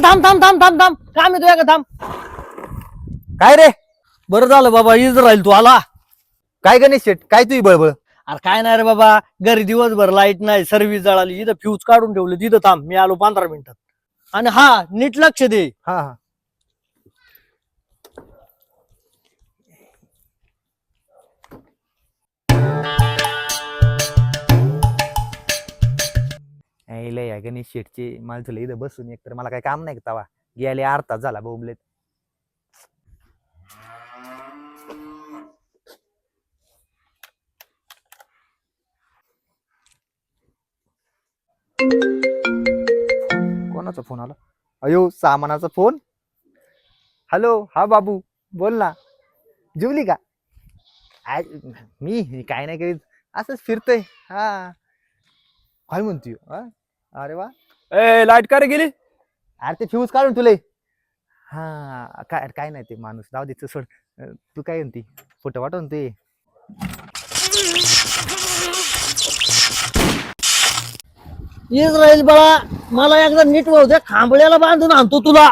थांब थांब थांब थांब थांब काम येतो का थांब. काय रे? बरं झालं बाबा इस्रायल तू आला. काय गणेश शेट, काय तुझी बळबळ? अरे काय नाही रे बाबा, घरी दिवसभर लाईट नाही, सर्व्हिस जळाली, इथं फ्यूज काढून ठेवलं, तिथं थांब मी आलो 15 मिनिटात. आणि हा नीट लक्ष दे. हा हा. लय आहे गणेश शेटचे. मला तुला इथं बसून एकतर मला काय काम नाही का तवा. गेले अर्धा तास झाला बोंबलेत. कोणाचा फोन आला? अयो सामानाचा फोन. हॅलो, हा बाबू बोल ना. जेवली का? मी काय नाही करीत, असंच फिरतोय. हा काय म्हणतोय? अरे वा. ए लाईट का रे गेली? अरे ते फ्यूज काढून तुले. हा काय काय नाही ते माणूस जाऊ दे सोड. तू काय म्हणती? फोटो वाटून ते इस्रायल बाळा मला एकदा नीट होऊ दे, खांबळ्याला बांधून आणतो तुला.